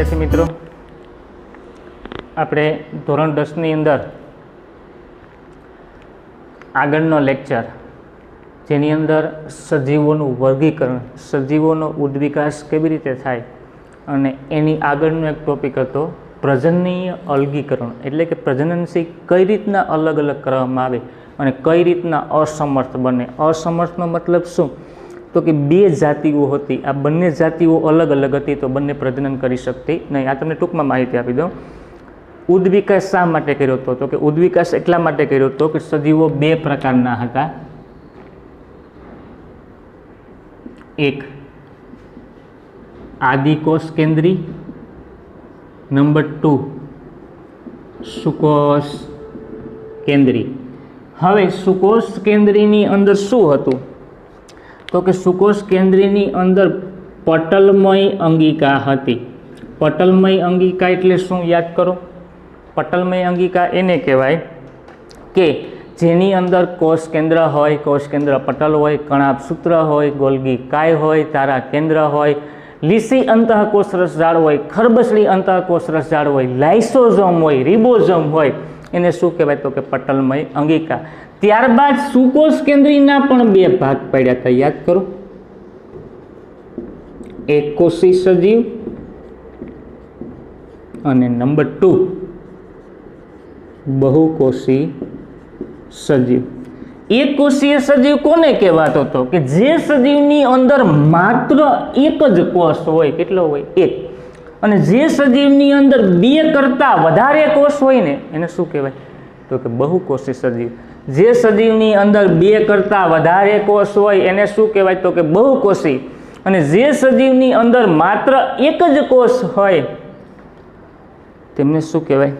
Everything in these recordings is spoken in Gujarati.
विद्यार्थी मित्रों, આપણે ધોરણ 10 ની અંદર આગળનો લેક્ચર જેની અંદર સજીવોનું વર્ગીકરણ, સજીવોનો ઉદ્વિકાસ કેવી રીતે થાય અને એની આગળનો એક ટોપિક હતો પ્રજનનીય અલગીકરણ, એટલે કે પ્રજનનશીલ કઈ રીતના અલગ અલગ કરવામાં આવે અને કઈ રીતના અસમર્થ બને. અસમર્થનો મતલબ શું? તો કે બે જાતિઓ હતી, આ બંને જાતિઓ અલગ અલગ હતી તો બંને પ્રજનન કરી શકતી નહીં. આ તમને ટૂંકમાં માહિતી આપી દઉં. ઉદ્વિકાસ શા માટે કર્યો હતો? તો કે ઉદ્વિકાસ એટલા માટે કર્યો હતો કે સજીવો બે પ્રકારના હતા. એક આદિકોષ કેન્દ્રી, નંબર 2 સુકોષ કેન્દ્રી. હવે સુકોષ કેન્દ્રીની અંદર શું હતું? તો કે સુકોષ કેન્દ્રીની અંદર પટલમય અંગિકા હતી. પટલમય અંગિકા એટલે શું? યાદ કરો. પટલમય અંગિકા એને કહેવાય કે જેની અંદર કોષ કેન્દ્ર હોય, કોષ કેન્દ્ર પટલ હોય, કણાભસૂત્ર હોય, ગોલ્ગી કાય હોય, તારા કેન્દ્ર હોય, લીસી અંતઃકોષરસ ઝાડ હોય, ખરબસડી અંતઃકોષરસ ઝાડ હોય, લાઇસોઝોમ હોય, રિબોઝોમ હોય, એને શું કહેવાય? તો કે પટલમય અંગિકા. ત્યારબાદ સુકોષ કેન્દ્રીના પણ બે ભાગ પડ્યા હતા, યાદ કરો. એક કોષી સજીવ અને નંબર 2 બહુકોષી સજીવ. એક કોષીય સજીવ કોને કહેવાતો હતો? કે જે સજીવની અંદર માત્ર એક જ કોષ હોય. કેટલો હોય? એક. અને જે સજીવની અંદર બે કરતા વધારે કોષ હોય ને એને શું કહેવાય? તો કે બહુકોષી સજીવ. જે સજીવની અંદર બે કરતા વધારે કોષ હોય એને શું કહેવાય? તો કે બહુકોષી. અને જે સજીવની અંદર માત્ર એક જ કોષ હોય તેમને શું કહેવાય?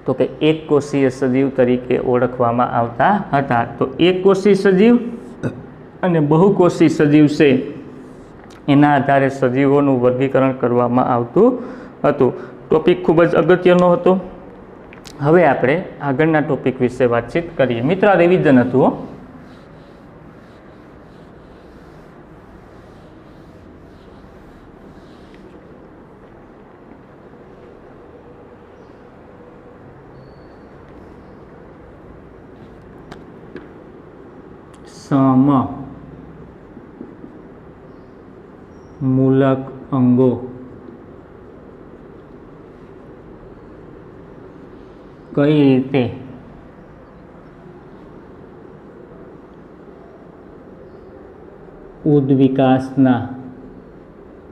તો કે એક કોષીય સજીવ તરીકે ઓળખવામાં આવતા હતા. તો એક કોષી સજીવ અને બહુકોષી સજીવ છે એના આધારે સજીવોનું વર્ગીકરણ કરવામાં આવતું હતું. ટોપિક ખૂબ જ અગત્યનો હતો. હવે આપણે આગળના ટોપિક વિશે વાતચીત કરીએ. મિત્ર, રિવિઝન હતું. સમમૂલક અંગો કઈ રીતે ઉદ્વિકાસના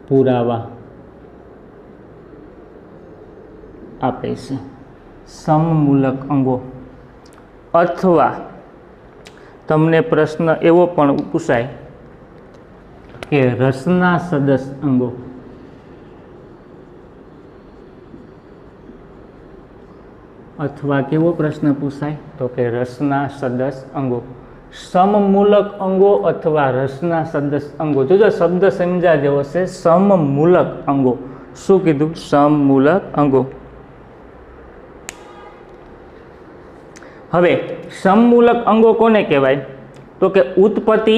પુરાવા આપે છે. સમમૂલક અંગો. અથવા તમને પ્રશ્ન એવો પણ પૂછાય કે રસના સદસ અંગો. અથવા કેવો પ્રશ્ન પૂછાય? તો કે રસના સદસ અંગો. સમમૂલક અંગો અથવા રસના સદસ અંગો. જોજો શબ્દ સમજા જેવો છે. સમમૂલક અંગો. શું કીધું? સમમૂલક અંગો. હવે સમમૂલક અંગો કોને કહેવાય? તો કે ઉત્પત્તિ,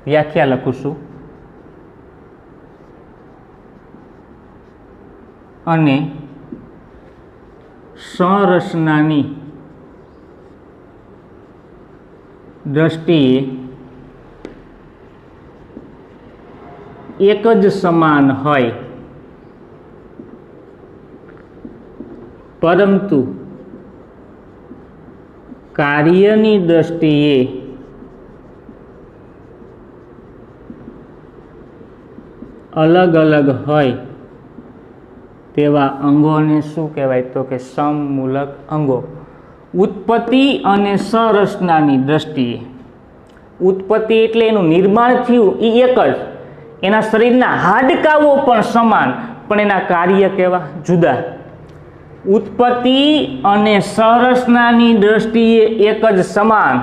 વ્યાખ્યા લખું છું, અને સંરચનાની દ્રષ્ટિએ એક જ સમાન હોય, પરંતુ કાર્યની દ્રષ્ટિએ અલગ અલગ હોય તેવા અંગોને શું કહેવાય? તો કે સમમૂલક અંગો. ઉત્પત્તિ અને સંરચનાની દ્રષ્ટિએ. ઉત્પત્તિ એટલે એનું નિર્માણ થયું એ એક જ, એના શરીરના હાડકાઓ પણ સમાન, પણ એના કાર્ય કેવા? જુદા. ઉત્પત્તિ અને સંરચનાની દ્રષ્ટિએ એક જ સમાન,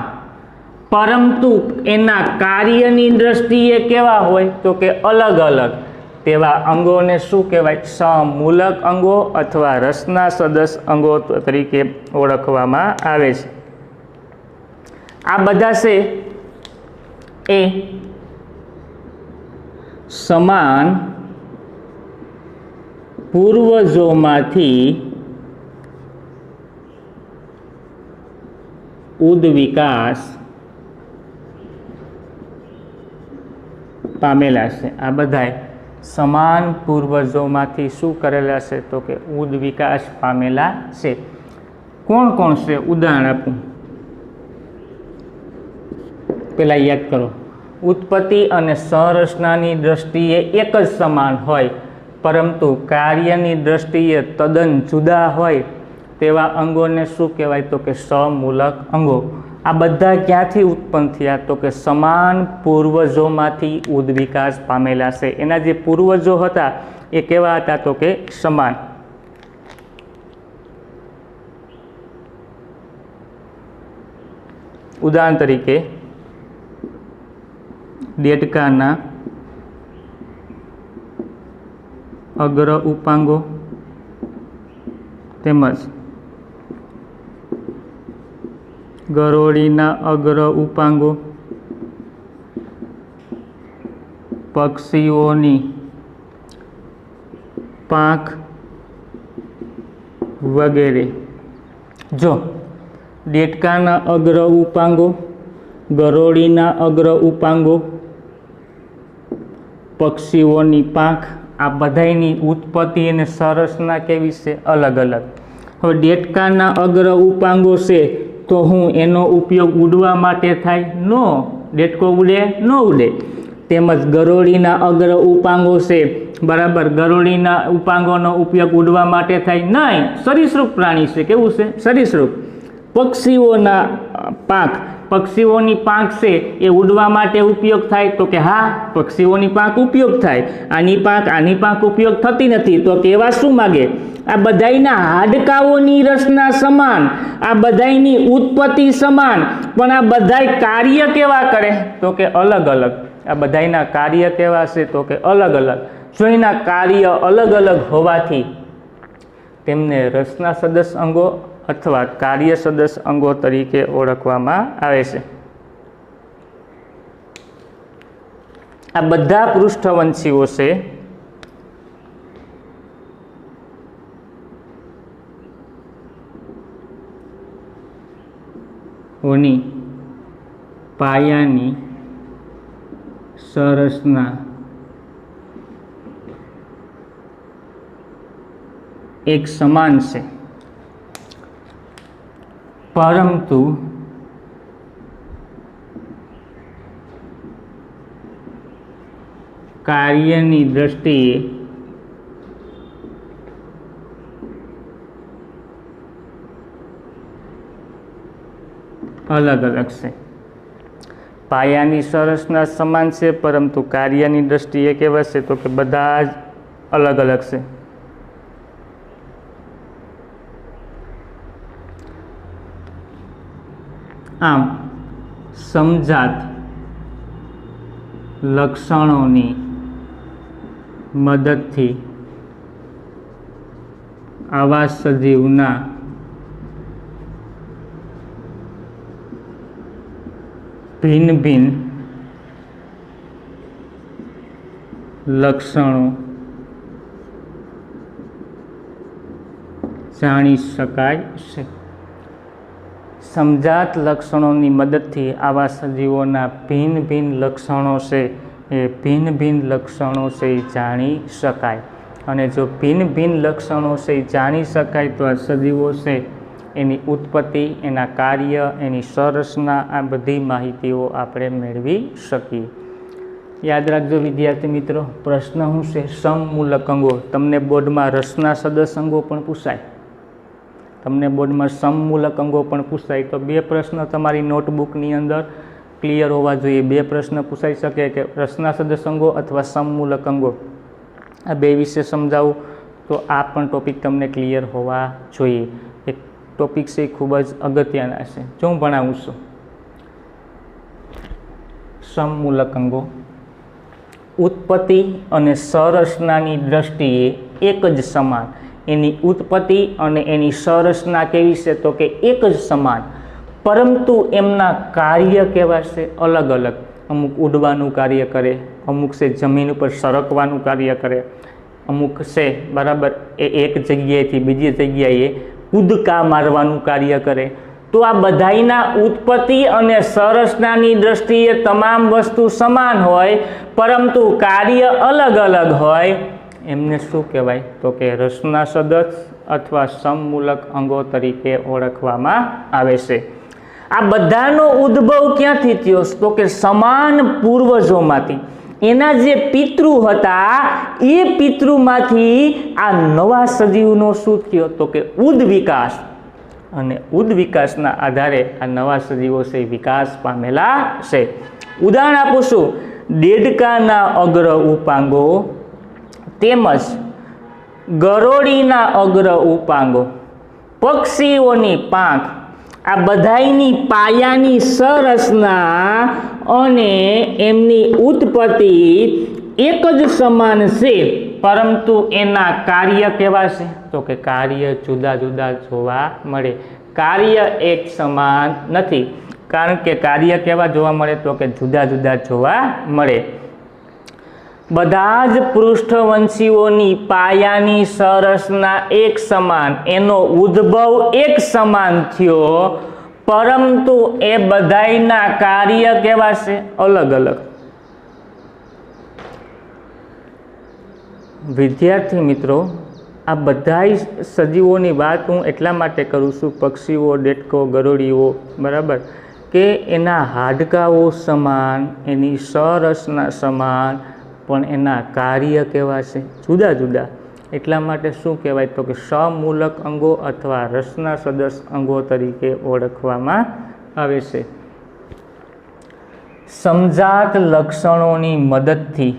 પરંતુ એના કાર્યની દ્રષ્ટિએ કેવા હોય? તો કે અલગ અલગ. તેવા અંગોને શું કહેવાય? સમમૂલક અંગો અથવા રસના સદસ અંગો તરીકે ઓળખવામાં આવે છે. આ બધા છે એ સમાન પૂર્વજોમાંથી ઉદવિકાસ પામેલા છે। આ બધાય સમાન પૂર્વજોમાંથી શું કરેલા છે? તો કે ઉદવિકાસ પામેલા છે। કોણ કોણ છે? ઉદાહરણ આપું, પેલા યાદ કરો, ઉત્પત્તિ અને સંરચનાની દ્રષ્ટિએ એક જ સમાન હોય પરંતુ કાર્યની દ્રષ્ટિએ તદ્દન જુદા હોય તેવા અંગોને શું કહેવાય? તો કે સમૂલક અંગો। આ બધા ક્યાંથી ઉત્પન્ન થયા? તો કે સમાન પૂર્વજોમાંથી ઉદવિકાસ પામેલા છે। એના જે પૂર્વજો હતા એ કેવા હતા? તો કે સમાન। ઉદાહરણ તરીકે દેડકાના અગ્ર ઉપાંગો તેમજ ગરોળીના અગ્ર ઉપાંગો, પક્ષીઓની પાંખ વગેરે। જો દેડકાના અગ્ર ઉપાંગો, ગરોળીના અગ્ર ઉપાંગો, પક્ષીઓની પાંખ, આ બધાની ઉત્પત્તિ અને સંરચના કેવી છે? અલગ અલગ। હવે દેડકાના અગ્ર ઉપાંગો છે તો હું એનો ઉપયોગ ઉડવા માટે થાય? નો, દેડકો ઉડે? ન ઉડે। તેમજ ગરોળીના અગ્ર ઉપાંગો છે, બરાબર, ગરોળીના ઉપાંગોનો ઉપયોગ ઉડવા માટે થાય? નહીં, સરીસૃપ પ્રાણી છે। કેવું છે? સરીસૃપ। પક્ષીઓના પાંખ, પક્ષીઓની પાંખ છે એ ઉડવા માટે ઉપયોગ થાય? તો કે હા, પક્ષીઓની પાંખ ઉપયોગ થાય। આની પાંખ ઉપયોગ થતી નથી તો કેવા શું માગે? આ બધાયના હાડકાઓની રચના સમાન, આ બધાયની ઉત્પત્તિ સમાન, પણ આ બધાય કાર્ય કેવા કરે? તો કે અલગ અલગ। આ બધાયના કાર્ય કેવા છે? તો કે અલગ અલગ। જો એના કાર્ય અલગ અલગ હોવાથી તેમને રચના સદસ્ય અંગો અથવા કાર્ય સદસ્ય અંગો તરીકે ઓળખવામાં આવે છે। આ બધા પૃષ્ઠવંશીઓ છે ઓની પાયાની સંરચના એક સમાન છે, પરંતુ કાર્યની દ્રષ્ટિએ અલગ અલગ છે। પાયાની સંરચના સમાન છે પરંતુ કાર્યની દ્રષ્ટિએ કેવા છે? તો કે બધા જ અલગ અલગ છે। આમ સમજાત લક્ષણોની મદદથી આવા સજીવના ભિન્ન ભિન્ન લક્ષણો જાણી શકાય છે। સમજાત લક્ષણોની મદદથી આવા સજીવોના ભિન્ન ભિન્ન લક્ષણો છે એ ભિન્ન ભિન્ન લક્ષણો છે એ જાણી શકાય। અને જો ભિન્ન ભિન્ન લક્ષણો છે એ જાણી શકાય તો આ સજીવો છે એની ઉત્પત્તિ, એના કાર્ય, એની સંરચના, આ બધી માહિતીઓ આપણે મેળવી શકીએ। યાદ રાખજો વિદ્યાર્થી મિત્રો, પ્રશ્ન શું છે? સમમૂલક અંગો। તમને બોર્ડમાં રચના સદસ્ય અંગો પણ પૂછાય, તમને બોર્ડમાં સમમૂલક અંગો પણ પૂછાય, તો બે પ્રશ્ન તમારી નોટબુકની અંદર ક્લિયર હોવા જોઈએ। બે પ્રશ્ન પૂછાઈ શકે કે રચના સદસ્ય અંગો અથવા સમમૂલક અંગો, આ બે વિશે સમજાવું તો આ પણ ટોપિક તમને ક્લિયર હોવા જોઈએ। એક ટોપિક છે એ ખૂબ જ અગત્યના છે, જો હું ભણાવું છું। સમમૂલક અંગો ઉત્પત્તિ અને સંરચનાની દ્રષ્ટિએ એક જ સમાન। એની ઉત્પત્તિ અને એની સંરચના કેવી છે? તો કે એક જ સમાન, પરંતુ એમના કાર્ય કેવા છે? અલગ અલગ। અમુક ઉડવાનું કાર્ય કરે, અમુક છે જમીન ઉપર સરકવાનું કાર્ય કરે, અમુક છે બરાબર, એ એક જગ્યાએથી બીજી જગ્યાએ કૂદકા મારવાનું કાર્ય કરે. તો આ બધાયના ઉત્પત્તિ અને સંરચનાની દ્રષ્ટિએ તમામ વસ્તુ સમાન હોય પરંતુ કાર્ય અલગ અલગ હોય, એમને શું કહેવાય? તો કે રચના સદસ્ય અથવા સમમૂલક અંગો તરીકે ઓળખવામાં આવે છે. આ બધાનો ઉદ્ભવ ક્યાંથી થયો? તો કે સમાન પૂર્વજોમાંથી. એના જે પિતૃ હતા એ પિતૃમાંથી આ નવા સજીવનો શું થયો? તો કે ઉદ્વિકાસ. અને ઉદ્વિકાસના આધારે આ નવા સજીવો છે વિકાસ પામેલા છે. ઉદાહરણ આપું છું, દેડકાના અગ્ર ઉપાંગો તેમજ ગરોળીના અગ્ર ઉપાંગો, પક્ષીઓની પાંખ, આ બધાયની પાયાની સંરચના અને એમની ઉત્પત્તિ એક જ સમાન છે પરંતુ એના કાર્ય કેવા છે? તો કે કાર્ય જુદા જુદા જોવા મળે. કાર્ય એક સમાન નથી. કારણ કે કાર્ય કેવા જોવા મળે? તો કે જુદા જુદા જોવા મળે. બધા જ પૃષ્ઠવંશીઓની પાયાની સંરચના એક સમાન, એનો ઉદ્ભવ એક સમાન થયો પરંતુ એ બધાયના કાર્ય કેવા છે? અલગ અલગ. વિદ્યાર્થી મિત્રો, આ બધા સજીવોની વાત હું એટલા માટે કરું છું, પક્ષીઓ, દેડકો, ગરોળીઓ, બરાબર, કે એના હાડકાઓ સમાન, એની સંરચના સમાન, પણ એના કાર્ય કેવા છે? જુદા જુદા. એટલા માટે શું કહેવાય? તો કે સમમૂલક અંગો અથવા રચના સદસ્ય અંગો તરીકે ઓળખવામાં આવે છે. સમજાત લક્ષણોની મદદથી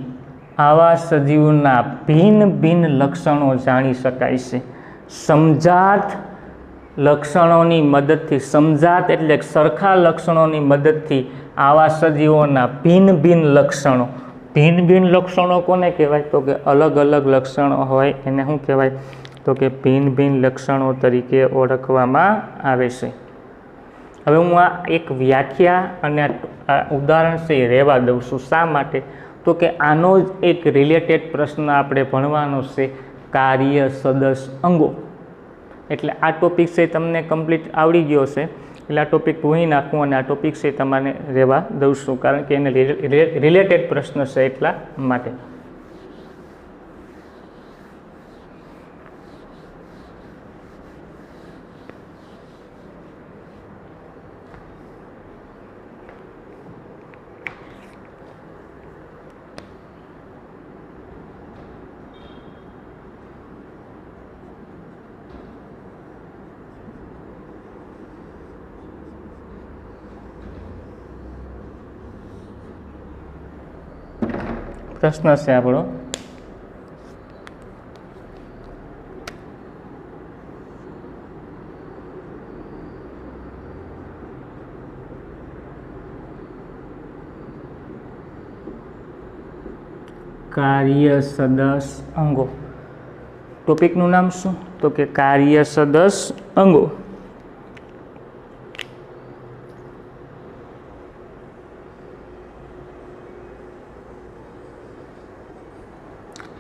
આવા સજીવના ભિન્ન ભિન્ન લક્ષણો જાણી શકાય છે. સમજાત લક્ષણોની મદદથી, સમજાત એટલે સરખા લક્ષણોની મદદથી આવા સજીવોના ભિન્ન ભિન્ન લક્ષણો. ભિન્ન ભિન્ન લક્ષણો કોને કહેવાય? તો કે અલગ અલગ લક્ષણો હોય એને શું કહેવાય? તો કે ભિન્ન ભિન્ન લક્ષણો તરીકે ઓળખવામાં આવે છે. હવે હું આ એક વ્યાખ્યા અને આ ઉદાહરણ છે એ રહેવા દઉં છું. શા માટે? તો કે આનો જ એક રિલેટેડ પ્રશ્ન આપણે ભણવાનો છે, કાર્ય સદસ્ય અંગો. એટલે આ ટોપિક છે તમને કમ્પ્લીટ આવડી ગયો છે, એટલે આ ટોપિક ભૂલી નાખું અને આ ટોપિક છે તમારે રહેવા દઉં છું, કારણ કે એને રિલેટેડ પ્રશ્ન છે એટલા માટે. પ્રશ્ન છે આપણો, કાર્ય સદસ્ય અંગો. ટોપિકનું નામ શું? તો કે કાર્ય સદસ્ય અંગો.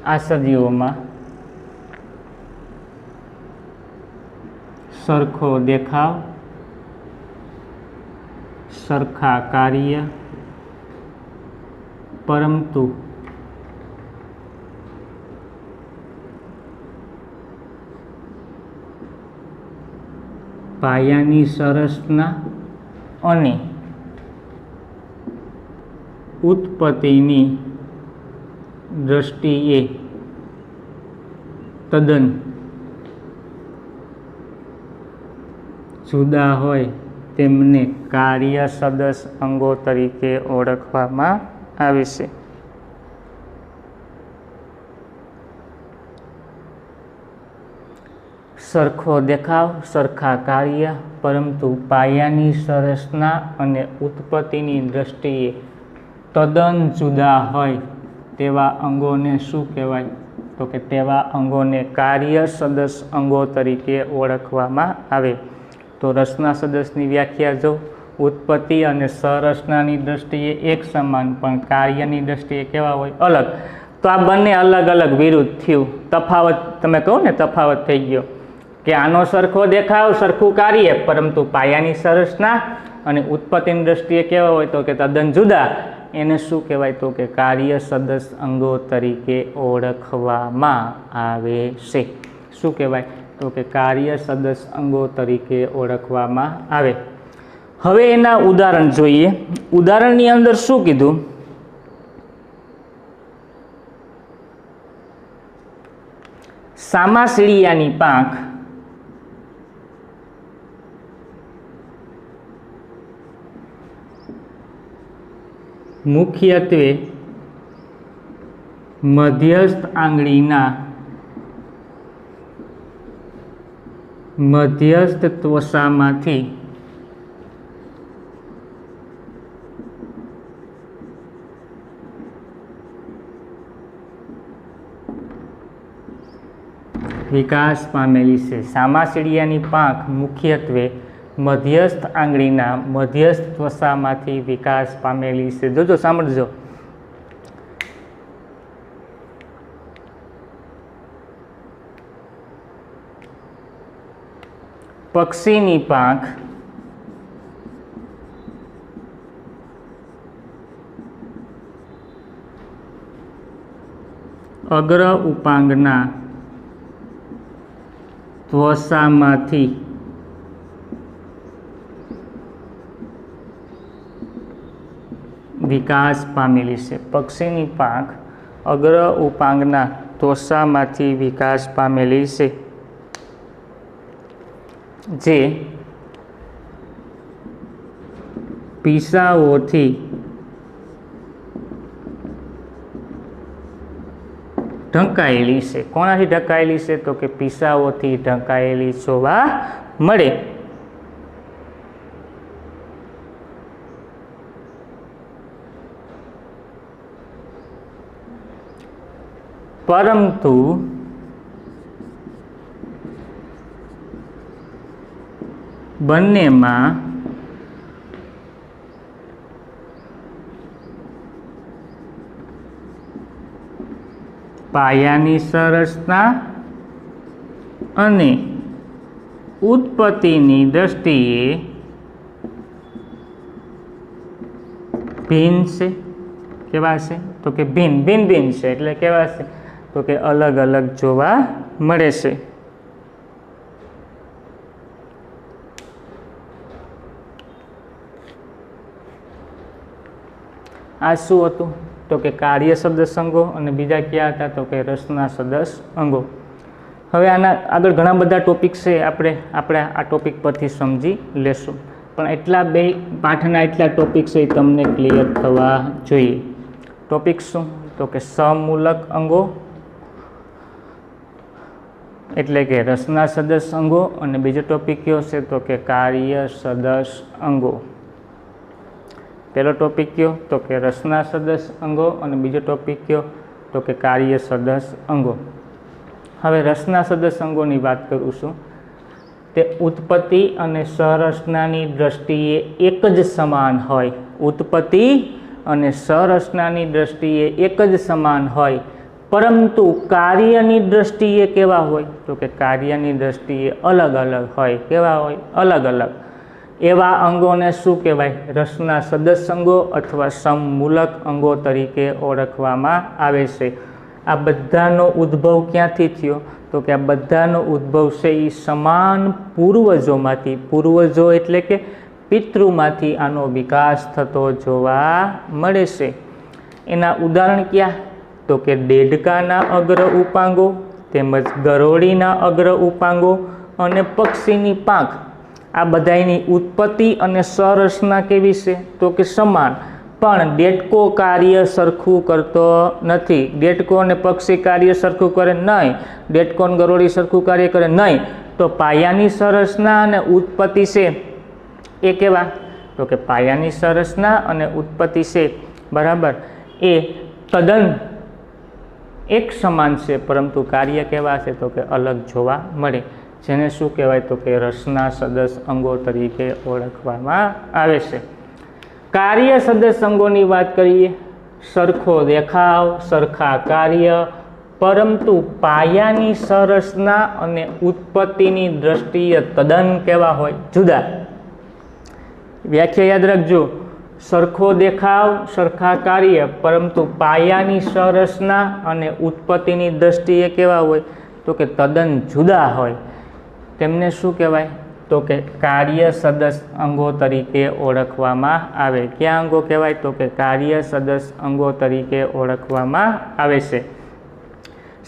આ સજીવોમાં સરખો દેખાવ, સરખા કાર્ય, પરંતુ પાયાની સંરચના અને ઉત્પત્તિની દ્રષ્ટિએ તદ્દન જુદા હોય તેમને કાર્ય સદસ્ય અંગો તરીકે ઓળખવામાં આવે છે. સરખો દેખાવ, સરખા કાર્ય, પરંતુ પાયાની સંરચના અને ઉત્પત્તિની દ્રષ્ટિએ તદ્દન જુદા હોય તેવા અંગોને શું કહેવાય? તો કે તેવા અંગોને કાર્ય સદસ્ય અંગો તરીકે ઓળખવામાં આવે. તો રચના સદસ્યની વ્યાખ્યા જો, ઉત્પત્તિ અને સંરચનાની દ્રષ્ટિએ એક સમાન પણ કાર્યની દ્રષ્ટિએ કેવા હોય? અલગ. તો આ બંને અલગ અલગ વિરુદ્ધ થયું, તફાવત તમે કહો ને તફાવત થઈ ગયો કે આનો સરખો દેખાવ સરખું કાર્ય પરંતુ પાયાની સંરચના અને ઉત્પત્તિની દ્રષ્ટિએ કેવા હોય તો કે તદ્દન જુદા, એને શું કહેવાય તો કે કાર્ય સદસ્ય અંગો તરીકે ઓળખવામાં આવે છે. શું કહેવાય તો કે કાર્ય સદસ્ય અંગો તરીકે ઓળખવામાં આવે. હવે એના ઉદાહરણ જોઈએ. ઉદાહરણની અંદર શું કીધું? સામાસીડિયાની પાંખ મુખ્યત્વે મધ્યસ્થ આંગળીના મધ્યસ્થ ત્વચામાંથી વિકાસ પામેલી છે. સામાસીડિયાની પાંખ મુખ્યત્વે મધ્યસ્થ આંગળીના મધ્યસ્થ ત્વચામાંથી વિકાસ પામેલી છે. જોજો, સાંભળજો. પક્ષીની પાંખ અગ્ર ઉપાંગના ત્વચામાંથી વિકાસ પામેલી છે. પક્ષીની પાંખ અગ્ર ઉપાંગના ત્વચામાંથી વિકાસ પામેલી છે, જે પીસાઓથી ઢંકાયેલી છે. કોનાથી ઢંકાયેલી છે તો કે પીસાઓથી ઢંકાયેલી જોવા મળે. પરંતુ બંનેમાં પાયાની સંરચના અને ઉત્પત્તિની દ્રષ્ટિએ ભિન્ન છે. કેવા છે તો કે ભિન્ન છે. એટલે કેવા છે તો કે અલગ અલગ જોવા મળે છે. આ શું હતું તો કે કાર્ય સદસ્ય અંગો અને બીજા ક્યાં હતા તો કે રચના સદસ્ય અંગો. હવે આના આગળ ઘણા બધા ટોપિક છે, આપણે આ ટોપિક પરથી સમજી લેશું, પણ એટલા બે પાઠના એટલા ટોપિક છે એ તમને ક્લિયર થવા જોઈએ. ટોપિક શું તો કે સમૂલક અંગો એટલે કે રચના સદસ્ય અંગો, અને બીજો ટોપિક કયો છે તો કે કાર્ય સદસ્ય અંગો. પહેલો ટોપિક કયો તો કે રચના સદસ્ય અંગો અને બીજો ટોપિક કયો તો કે કાર્ય સદસ્ય અંગો. હવે રચના સદસ્ય અંગોની વાત કરું છું. તે ઉત્પત્તિ અને સંરચનાની દ્રષ્ટિએ એક જ સમાન હોય. ઉત્પત્તિ અને સંરચનાની દ્રષ્ટિએ એક જ સમાન હોય, પરંતુ કાર્યની દ્રષ્ટિએ કેવા હોય તો કે કાર્યની દ્રષ્ટિએ અલગ અલગ હોય. કેવા હોય? અલગ અલગ. એવા અંગોને શું કહેવાય? રચના સદસ્ય અંગો અથવા સમમૂલક અંગો તરીકે ઓળખવામાં આવે છે. આ બધાનો ઉદ્ભવ ક્યાંથી થયો તો કે આ બધાનો ઉદ્ભવ છે એ સમાન પૂર્વજોમાંથી, પૂર્વજો એટલે કે પિતૃમાંથી આનો વિકાસ થતો જોવા મળે છે. એના ઉદાહરણ ક્યાં તો કે દેડકાના અગ્ર ઉપાંગો તેમજ ગરોળીના અગ્ર ઉપાંગો અને પક્ષીની પાંખ. આ બધાની ઉત્પત્તિ અને સંરચના કેવી છે તો કે સમાન, પણ દેડકો કાર્ય સરખું કરતો નથી. દેડકો અને પક્ષી કાર્ય સરખું કરે નહીં, દેડકો અને ગરોળી સરખું કાર્ય કરે નહીં. તો પાયાની સંરચના અને ઉત્પત્તિ છે એ કેવા તો કે પાયાની સંરચના અને ઉત્પત્તિ છે બરાબર એ તદ્દન એક સમાન છે, પરંતુ કાર્ય કેવા છે તો કે અલગ જોવા મળે, જેને શું કહેવાય તો કે રચના સદસ્ય અંગો તરીકે ઓળખવામાં આવે છે. કાર્ય સદસ્ય અંગોની વાત કરીએ સરખો દેખાવ, સરખા કાર્ય, પરંતુ પાયાની સંરચના અને ઉત્પત્તિની દ્રષ્ટિએ તદ્દન કેવા હોય? જુદા. વ્યાખ્યા યાદ રાખજો. સરખો દેખાવ, સરખા કાર્ય, પરંતુ પાયાની સંરચના અને ઉત્પત્તિની દ્રષ્ટિએ કેવા હોય? તો કે તદ્દન જુદા હોય. તેમને શું કહેવાય? તો કે કાર્ય સદસ્ય અંગો તરીકે ઓળખવામાં આવે. ક્યાં અંગો કહેવાય? તો કે કાર્ય સદસ્ય અંગો તરીકે ઓળખવામાં આવે છે.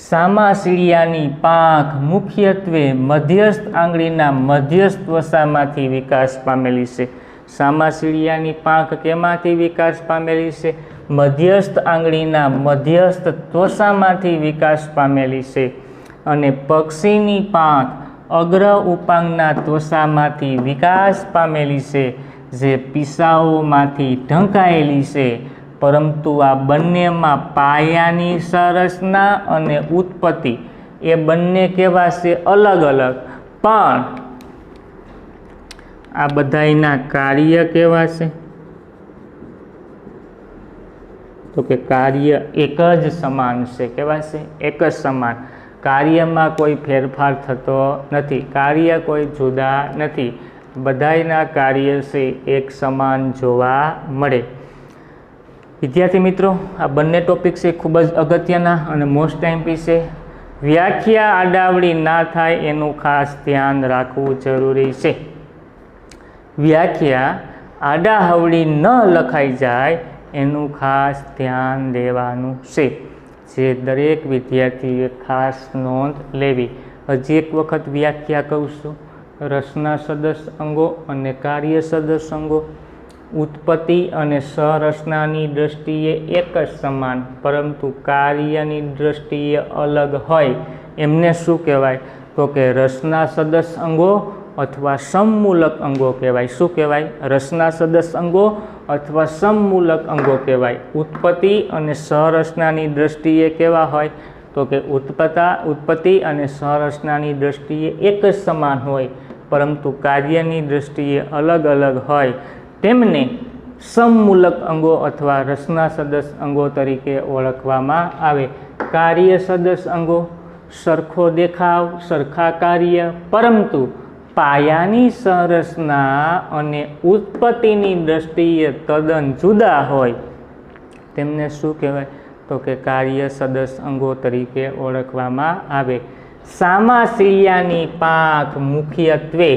સામાસીડિયાની પાંખ મુખ્યત્વે મધ્યસ્થ આંગળીના મધ્યસ્થ વસામાંથી વિકાસ પામેલી છે. સામાસીડિયાની પાંખ કેમાંથી વિકાસ પામેલી છે? મધ્યસ્થ આંગળીના મધ્યસ્થ ત્વચામાંથી વિકાસ પામેલી છે. અને પક્ષીની પાંખ અગ્ર ઉપાંગના ત્વચામાંથી વિકાસ પામેલી છે, જે પીસાઓમાંથી ઢંકાયેલી છે. પરંતુ આ બંનેમાં પાયાની સંરચના અને ઉત્પત્તિ એ બંને કેવા છે? અલગ અલગ. પણ આ બધાયના કાર્ય કેવા છે? તો કે કાર્ય એક જ સમાન છે. કેવા છે? એક જ સમાન. કાર્યમાં કોઈ ફેરફાર થતો નથી. કાર્ય કોઈ જુદા નથી. બધાયના કાર્ય છે એક સમાન જોવા મળે. વિદ્યાર્થી મિત્રો, આ બંને ટોપિક છે ખૂબ જ અગત્યના અને મોસ્ટ ટાઈમપી છે. વ્યાખ્યા આડાવડી ના થાય એનું ખાસ ધ્યાન રાખવું જરૂરી છે. વ્યાખ્યા આડાહવડી ન લખાઈ જાય એનું ખાસ ધ્યાન દેવાનું છે, જે દરેક વિદ્યાર્થીએ ખાસ નોંધ લેવી. હજી એક વખત વ્યાખ્યા કહું છું. રચના સદસ્ય અંગો અને કાર્ય સદસ્ય અંગો ઉત્પત્તિ અને સંરચનાની દ્રષ્ટિએ એક જ સમાન, પરંતુ કાર્યની દ્રષ્ટિએ અલગ હોય એમને શું કહેવાય? તો કે રચના સદસ્ય અંગો અથવા સમમૂલક અંગો કહેવાય. શું કહેવાય? રચના સદસ્ય અંગો અથવા સમમૂલક અંગો કહેવાય. ઉત્પત્તિ અને સંરચનાની દ્રષ્ટિએ કેવા હોય? તો કે ઉત્પત્તિ અને સંરચનાની દ્રષ્ટિએ એક જ સમાન હોય, પરંતુ કાર્યની દ્રષ્ટિએ અલગ અલગ હોય. તેમને સમમૂલક અંગો અથવા રચના સદસ્ય અંગો તરીકે ઓળખવામાં આવે. કાર્ય સદસ્ય અંગો સરખો દેખાવ, સરખા કાર્ય, પરંતુ પાયાની સંરચના અને ઉત્પત્તિની દ્રષ્ટિએ તદ્દન જુદા હોય. તેમને શું કહેવાય? તો કે કાર્ય સદસ્ય અંગો તરીકે ઓળખવામાં આવે. સામાસીડિયાની પાંખ મુખ્યત્વે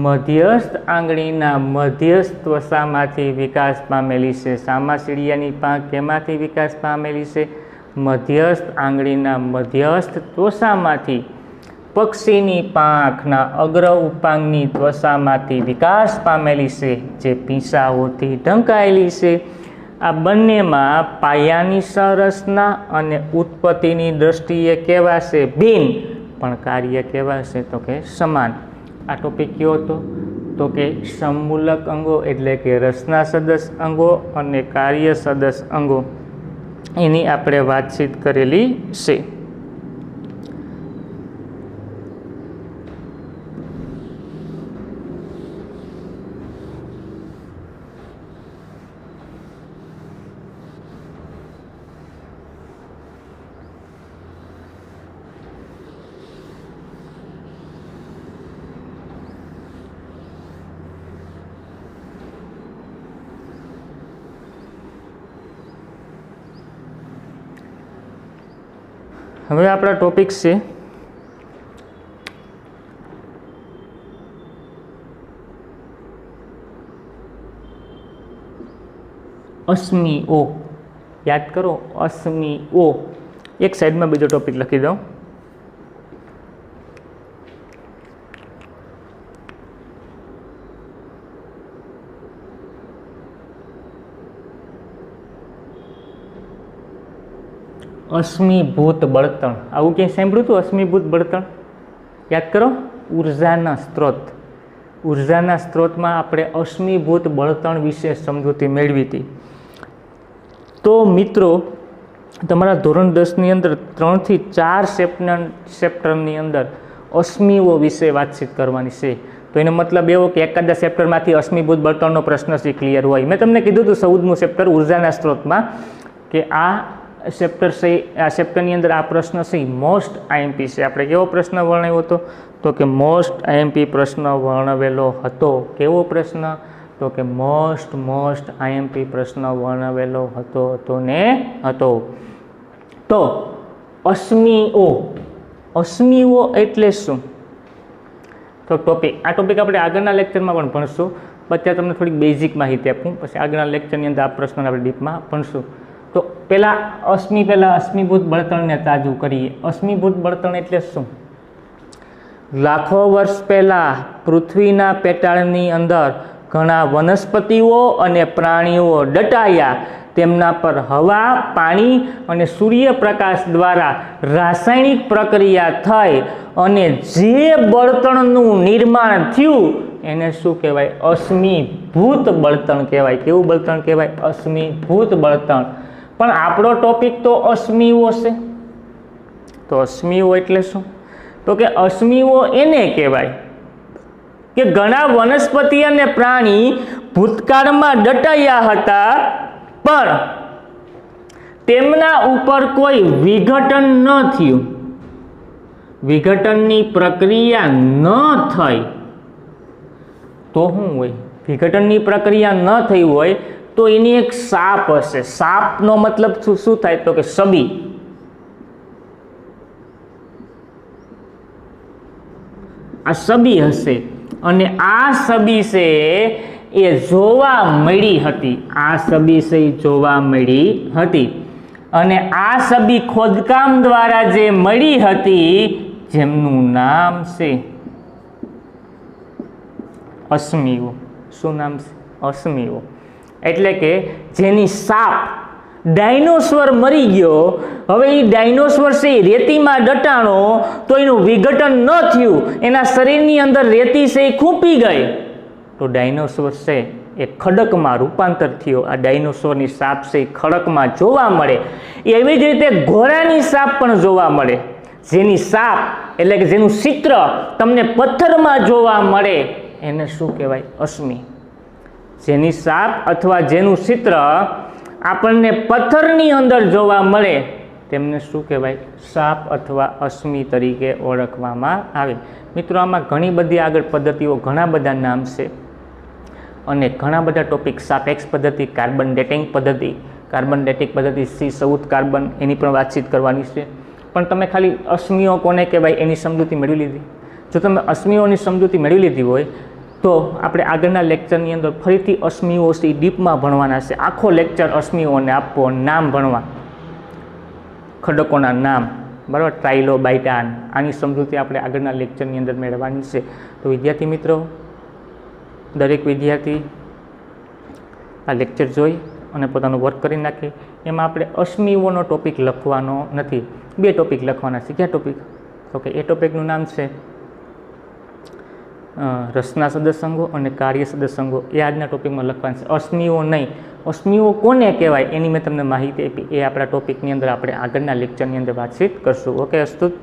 મધ્યસ્થ આંગળીના મધ્યસ્થ ત્વચામાંથી વિકાસ પામેલી છે. સામાસીડિયાની પાંખ કેમાંથી વિકાસ પામેલી છે? મધ્યસ્થ આંગળીના મધ્યસ્થ ત્વચામાંથી. પક્ષીની પાંખના અગ્ર ઉપાંગની ત્વચામાંથી વિકાસ પામેલી છે, જે પીસાઓથી ઢંકાયેલી છે. આ બંનેમાં પાયાની સંરચના અને ઉત્પત્તિની દ્રષ્ટિએ કેવા છે? ભિન્ન, પણ કાર્ય કેવા છે? તો કે સમાન. આ ટોપિક કયો હતો? તો કે સમમૂલક અંગો એટલે કે રચના સદસ્ય અંગો અને કાર્ય સદસ્ય અંગો, એની આપણે વાતચીત કરેલી છે. હવે આપણા ટોપિક છે અસ્મિઓ. યાદ કરો, અસ્મિઓ. એક સાઈડમાં બીજો ટોપિક લખી દઉં. અશ્મિભૂત બળતણ. આવું ક્યાંય સાંભળ્યું હતું? અશ્મિભૂત બળતણ યાદ કરો. ઉર્જાના સ્ત્રોત. ઉર્જાના સ્ત્રોતમાં આપણે અશ્મિભૂત બળતણ વિશે સમજૂતી મેળવી હતી. તો મિત્રો, તમારા ધોરણ 10ની અંદર 3 થી 4 ચેપ્ટરની અંદર અશ્મિઓ વિશે વાતચીત કરવાની છે. તો એનો મતલબ એવો કે એકાદા ચેપ્ટરમાંથી અશ્મિભૂત બળતણનો પ્રશ્ન છે ક્લિયર હોય. મેં તમને કીધું હતું 14મું ચેપ્ટર ઉર્જાના સ્ત્રોતમાં કે આ ચેપ્ટરની અંદર આ પ્રશ્ન છે મોસ્ટ આઈએમપી છે. આપણે કેવો પ્રશ્ન વર્ણવ્યો હતો? તો કે મોસ્ટ આઈએમપી પ્રશ્ન વર્ણવેલો હતો. કેવો પ્રશ્ન? તો કે મોસ્ટ આઈએમપી પ્રશ્ન વર્ણવેલો હતો ને હતો. તો અશ્મિઓ એટલે શું? તો આ ટોપિક આપણે આગળના લેક્ચરમાં પણ ભણશું. અત્યારે તમને થોડીક બેઝિક માહિતી આપું, પછી આગળના લેક્ચરની અંદર આ પ્રશ્નને આપણે ડીપમાં ભણશું. તો પહેલાં અશ્મિભૂત બળતણને તાજું કરીએ. અશ્મિભૂત બળતણ એટલે શું? લાખો વર્ષ પહેલાં પૃથ્વીના પેટાળની અંદર ઘણા વનસ્પતિઓ અને પ્રાણીઓ દટાયા. તેમના પર હવા, પાણી અને સૂર્યપ્રકાશ દ્વારા રાસાયણિક પ્રક્રિયા થઈ અને જે બળતણનું નિર્માણ થયું એને શું કહેવાય? અશ્મિભૂત બળતણ કહેવાય. કેવું બળતણ કહેવાય? અશ્મિભૂત બળતણ. પણ આપણો ટોપિક તો અશ્મિઓ છે. તો અશ્મિઓ એટલે શું? તો કે અશ્મિઓ એને કહેવાય કે ઘણા વનસ્પતિ અને પ્રાણી ભૂતકાળમાં દટાયા હતા, પણ તેમના ઉપર કોઈ વિઘટન ન થયું, વિઘટનની પ્રક્રિયા ન થઈ. તો શું હોય? વિઘટનની પ્રક્રિયા ન થઈ હોય તો એની એક સાપ હશે. સાપનો મતલબ શું થાય? તો કે સબી. આ સબી હશે અને આ સબી છે એ જોવા મળી હતી. આ સબી છે એ જોવા મળી હતી અને આ સબી ખોદકામ દ્વારા જે મળી હતી જેમનું નામ છે અશ્મિઓ. શું નામ છે? અશ્મિઓ. એટલે કે જેની સાપ, ડાયનોસોર મરી ગયો, હવે એ ડાયનોસોર છે એ રેતીમાં દટાણો તો એનું વિઘટન ન થયું, એના શરીરની અંદર રેતી છે એ ખૂંપી ગઈ, તો ડાયનોસોર છે એ ખડકમાં રૂપાંતર થયો. આ ડાયનોસોરની સાપ છે એ ખડકમાં જોવા મળે. એવી જ રીતે ઘોડાની સાપ પણ જોવા મળે. જેની સાપ એટલે કે જેનું ચિત્ર તમને પથ્થરમાં જોવા મળે એને શું કહેવાય? અશ્મિ. જેની સાપ અથવા જેનું ચિત્ર આપણને પથ્થરની અંદર જોવા મળે તેમને શું કહેવાય? સાપ અથવા અશ્મિ તરીકે ઓળખવામાં આવે. મિત્રો, આમાં ઘણી બધી આગળ પદ્ધતિઓ, ઘણા બધા નામ છે અને ઘણા બધા ટોપિક. સાપેક્ષ પદ્ધતિ, કાર્બન ડેટિંગ પદ્ધતિ, કાર્બન ડેટિંગ પદ્ધતિ, C14 કાર્બન, એની પણ વાતચીત કરવાની છે. પણ તમે ખાલી અશ્મિઓ કોને કહેવાય એની સમજૂતી મેળવી લીધી. જો તમે અશ્મિઓની સમજૂતી મેળવી લીધી હોય તો આપણે આગળના લેક્ચરની અંદર ફરીથી અશ્મિઓ ડીપમાં ભણવાના છે. આખો લેક્ચર અશ્મિઓને આપવો, નામ ભણવા, ખડકોના નામ, બરાબર, ટ્રાઇલોબાઇટાન, આની સમજૂતી આપણે આગળના લેક્ચરની અંદર મેળવવાની છે. તો વિદ્યાર્થી મિત્રો, દરેક વિદ્યાર્થી આ લેક્ચર જોઈ અને પોતાનું વર્ક કરી નાખે. એમાં આપણે અશ્મિઓનો ટોપિક લખવાનો નથી, 2 ટોપિક લખવાના છે. ક્યાં ટોપિક? તો કે એ ટોપિકનું નામ છે રચના સદસંગો અને કાર્ય સદસંગો. એ આજના ટોપિકમાં લખવાના છે. અશ્મિઓ નહીં. અશ્મિઓ કોને કહેવાય એની મેં તમને માહિતી આપી. એ આપણા ટોપિકની અંદર આપણે આગળના લેક્ચરની અંદર વાતચીત કરશું. ઓકે, અસ્તુત.